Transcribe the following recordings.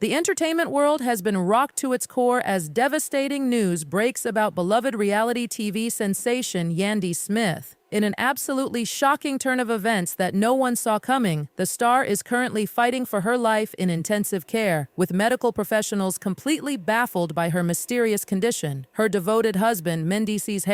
The entertainment world has been rocked to its core as devastating news breaks about beloved reality TV sensation Yandy Smith. In an absolutely shocking turn of events that no one saw coming, the star is currently fighting for her life in intensive care, with medical professionals completely baffled by her mysterious condition. Her devoted husband, Mendeecees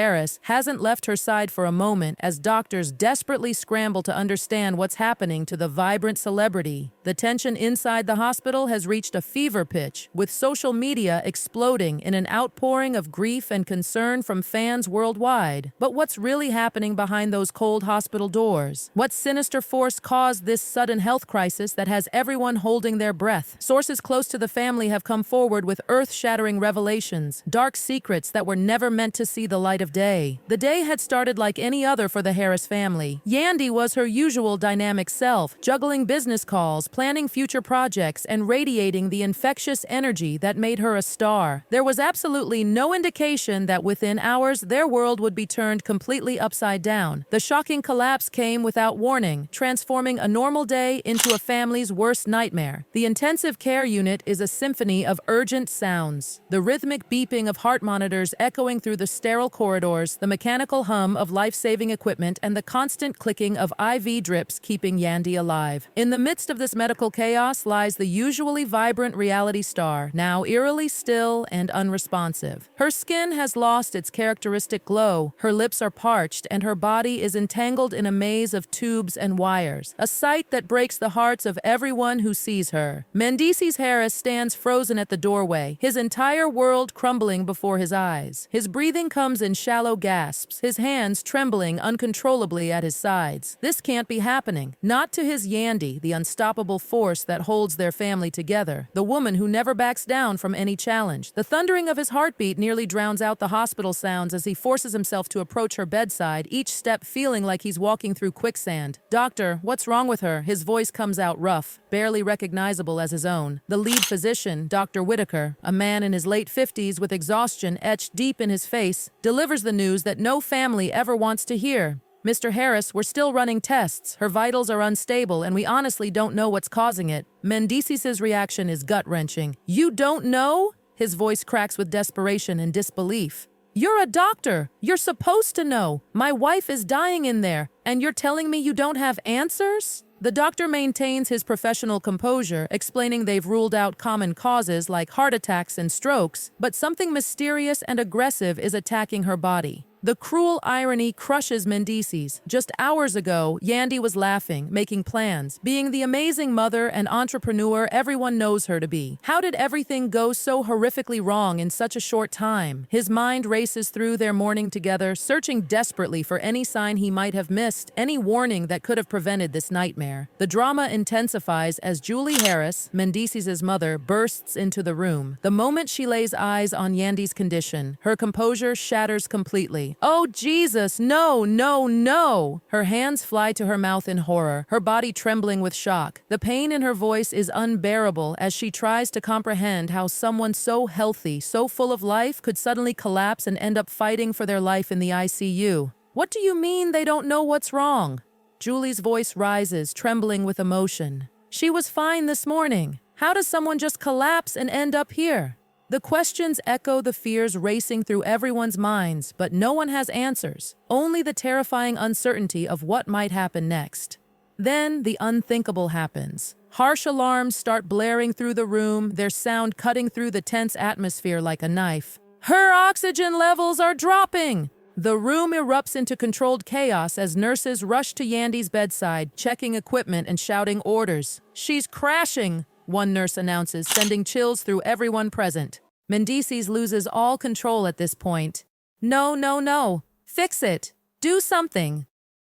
hasn't left her side for a moment as doctors desperately scramble to understand what's happening to the vibrant celebrity. The tension inside the hospital has reached a fever pitch, with social media exploding in an outpouring of grief and concern from fans worldwide. But what's really happening behind those cold hospital doors? What sinister force caused this sudden health crisis that has everyone holding their breath? Sources close to the family have come forward with earth-shattering revelations, dark secrets that were never meant to see the light of day. The day had started like any other for the Harris family. Yandy was her usual dynamic self, juggling business calls, planning future projects, and radiating the infectious energy that made her a star. There was absolutely no indication that within hours their world would be turned completely upside down. The shocking collapse came without warning, transforming a normal day into a family's worst nightmare. The intensive care unit is a symphony of urgent sounds. The rhythmic beeping of heart monitors echoing through the sterile corridors, the mechanical hum of life-saving equipment, and the constant clicking of IV drips keeping Yandy alive. In the midst of this medical chaos lies the usually vibrant reality star, now eerily still and unresponsive. Her skin has lost its characteristic glow, her lips are parched, and her body is entangled in a maze of tubes and wires, a sight that breaks the hearts of everyone who sees her. Mendeecees stands frozen at the doorway, his entire world crumbling before his eyes. His breathing comes in shallow gasps, his hands trembling uncontrollably at his sides. This can't be happening. Not to his Yandy, the unstoppable force that holds their family together, the woman who never backs down from any challenge. The thundering of his heartbeat nearly drowns out the hospital sounds as he forces himself to approach her bedside, each step feeling like he's walking through quicksand. "Doctor, what's wrong with her?" His voice comes out rough, barely recognizable as his own. The lead physician, Dr. Whitaker, a man in his late 50s with exhaustion etched deep in his face, delivers the news that no family ever wants to hear. "Mr. Harris, we're still running tests. Her vitals are unstable, and we honestly don't know what's causing it." Mendeecees' reaction is gut-wrenching. "You don't know?" His voice cracks with desperation and disbelief. "You're a doctor. You're supposed to know. My wife is dying in there, and you're telling me you don't have answers?" The doctor maintains his professional composure, explaining they've ruled out common causes like heart attacks and strokes, but something mysterious and aggressive is attacking her body. The cruel irony crushes Mendeecees. Just hours ago, Yandy was laughing, making plans, being the amazing mother and entrepreneur everyone knows her to be. How did everything go so horrifically wrong in such a short time? His mind races through their morning together, searching desperately for any sign he might have missed, any warning that could have prevented this nightmare. The drama intensifies as Julie Harris, Mendeecees' mother, bursts into the room. The moment she lays eyes on Yandy's condition, her composure shatters completely. "Oh, Jesus, no, no, no!" Her hands fly to her mouth in horror, her body trembling with shock. The pain in her voice is unbearable as she tries to comprehend how someone so healthy, so full of life, could suddenly collapse and end up fighting for their life in the ICU. "What do you mean they don't know what's wrong?" Julie's voice rises, trembling with emotion. "She was fine this morning. How does someone just collapse and end up here?" The questions echo the fears racing through everyone's minds, but no one has answers, only the terrifying uncertainty of what might happen next. Then the unthinkable happens. Harsh alarms start blaring through the room, their sound cutting through the tense atmosphere like a knife. "Her oxygen levels are dropping!" The room erupts into controlled chaos as nurses rush to Yandy's bedside, checking equipment and shouting orders. "She's crashing!" one nurse announces, sending chills through everyone present. Mendeecees loses all control at this point. "No, no, no. Fix it. Do something."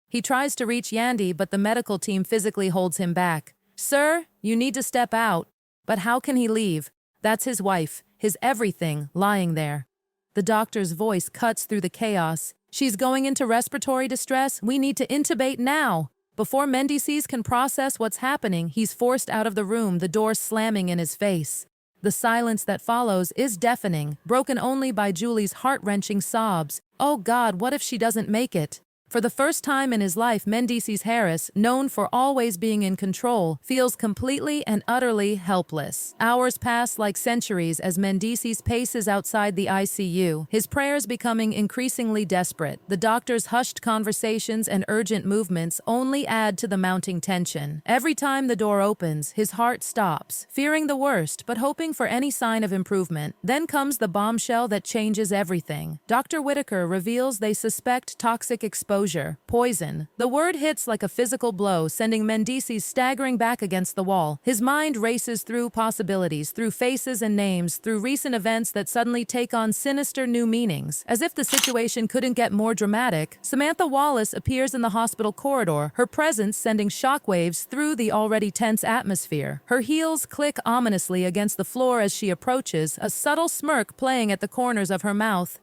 He tries to reach Yandy, but the medical team physically holds him back. "Sir, you need to step out." But how can he leave? That's his wife, his everything, lying there. The doctor's voice cuts through the chaos. "She's going into respiratory distress. We need to intubate now." Before Mendeecees can process what's happening, he's forced out of the room, the door slamming in his face. The silence that follows is deafening, broken only by Julie's heart-wrenching sobs. "Oh God, what if she doesn't make it?" For the first time in his life, Mendeecees Harris, known for always being in control, feels completely and utterly helpless. Hours pass like centuries as Mendeecees paces outside the ICU, his prayers becoming increasingly desperate. The doctor's hushed conversations and urgent movements only add to the mounting tension. Every time the door opens, his heart stops, fearing the worst but hoping for any sign of improvement. Then comes the bombshell that changes everything. Dr. Whitaker reveals they suspect toxic exposure, poison. The word hits like a physical blow, sending Mendeecees staggering back against the wall. His mind races through possibilities, through faces and names, through recent events that suddenly take on sinister new meanings. As if the situation couldn't get more dramatic, Samantha Wallace appears in the hospital corridor, her presence sending shockwaves through the already tense atmosphere. Her heels click ominously against the floor as she approaches, a subtle smirk playing at the corners of her mouth.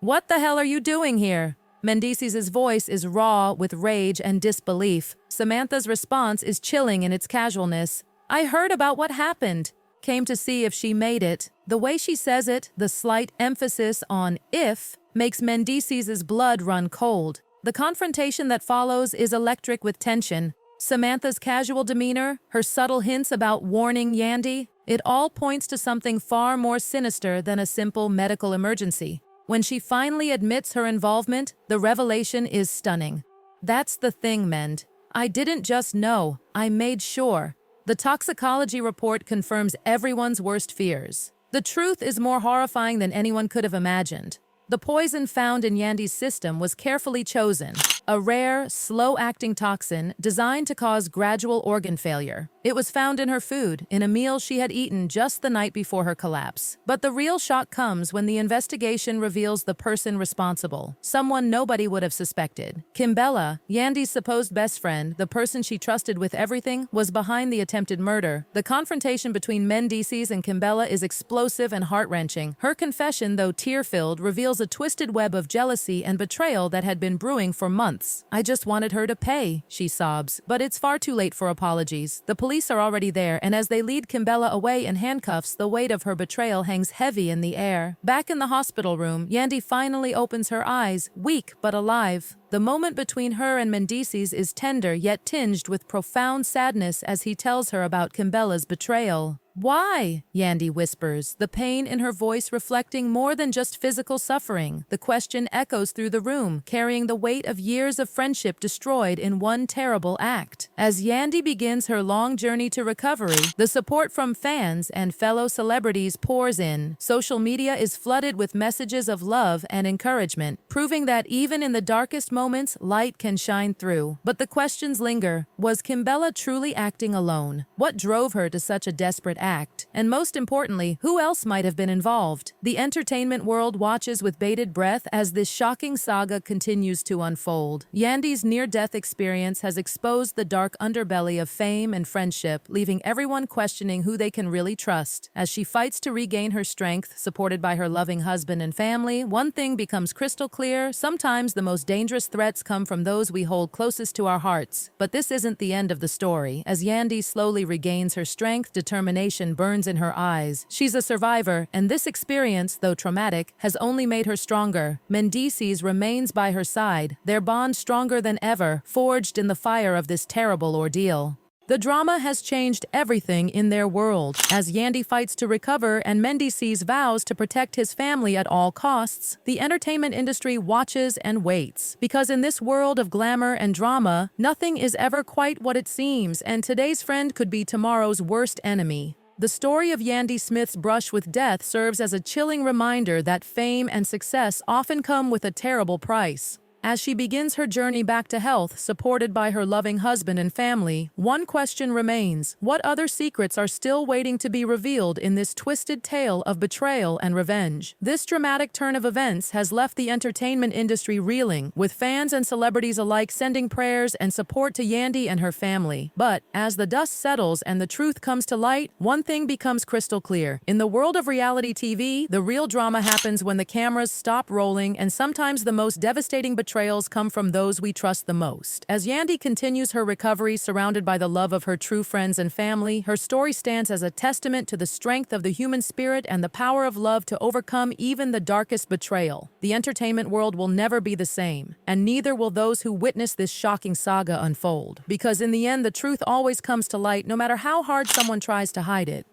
"What the hell are you doing here?" Mendeecees' voice is raw with rage and disbelief. Samantha's response is chilling in its casualness. "I heard about what happened. Came to see if she made it." The way she says it, the slight emphasis on if, makes Mendeecees' blood run cold. The confrontation that follows is electric with tension. Samantha's casual demeanor, her subtle hints about warning Yandy, it all points to something far more sinister than a simple medical emergency. When she finally admits her involvement, the revelation is stunning. "That's the thing, Mend. I didn't just know, I made sure." The toxicology report confirms everyone's worst fears. The truth is more horrifying than anyone could have imagined. The poison found in Yandy's system was carefully chosen, a rare, slow-acting toxin designed to cause gradual organ failure. It was found in her food, in a meal she had eaten just the night before her collapse. But the real shock comes when the investigation reveals the person responsible, someone nobody would have suspected. Kimbella, Yandy's supposed best friend, the person she trusted with everything, was behind the attempted murder. The confrontation between Mendeecees and Kimbella is explosive and heart-wrenching. Her confession, though tear-filled, reveals a twisted web of jealousy and betrayal that had been brewing for months. "I just wanted her to pay," she sobs. But it's far too late for apologies. The police are already there, and as they lead Kimbella away in handcuffs, the weight of her betrayal hangs heavy in the air. Back in the hospital room, Yandy finally opens her eyes, weak but alive. The moment between her and Mendeecees is tender yet tinged with profound sadness as he tells her about Kimbella's betrayal. "Why?" Yandy whispers, the pain in her voice reflecting more than just physical suffering. The question echoes through the room, carrying the weight of years of friendship destroyed in one terrible act. As Yandy begins her long journey to recovery, the support from fans and fellow celebrities pours in. Social media is flooded with messages of love and encouragement, proving that even in the darkest moments, light can shine through. But the questions linger. Was Kimbella truly acting alone? What drove her to such a desperate act? And most importantly, who else might have been involved? The entertainment world watches with bated breath as this shocking saga continues to unfold. Yandy's near-death experience has exposed the dark underbelly of fame and friendship, leaving everyone questioning who they can really trust. As she fights to regain her strength, supported by her loving husband and family, one thing becomes crystal clear: sometimes the most dangerous threats come from those we hold closest to our hearts. But this isn't the end of the story. As Yandy slowly regains her strength, determination burns in her eyes. She's a survivor, and this experience, though traumatic, has only made her stronger. Mendeecees remains by her side, their bond stronger than ever, forged in the fire of this terrible ordeal. The drama has changed everything in their world. As Yandy fights to recover and Mendeecees vows to protect his family at all costs, the entertainment industry watches and waits. Because in this world of glamour and drama, nothing is ever quite what it seems, and today's friend could be tomorrow's worst enemy. The story of Yandy Smith's brush with death serves as a chilling reminder that fame and success often come with a terrible price. As she begins her journey back to health, supported by her loving husband and family, one question remains: what other secrets are still waiting to be revealed in this twisted tale of betrayal and revenge? This dramatic turn of events has left the entertainment industry reeling, with fans and celebrities alike sending prayers and support to Yandy and her family. But as the dust settles and the truth comes to light, one thing becomes crystal clear. In the world of reality TV, the real drama happens when the cameras stop rolling, and sometimes the most devastating betrayal betrayals come from those we trust the most. As Yandy continues her recovery surrounded by the love of her true friends and family, her story stands as a testament to the strength of the human spirit and the power of love to overcome even the darkest betrayal. The entertainment world will never be the same, and neither will those who witness this shocking saga unfold. Because in the end, the truth always comes to light, no matter how hard someone tries to hide it.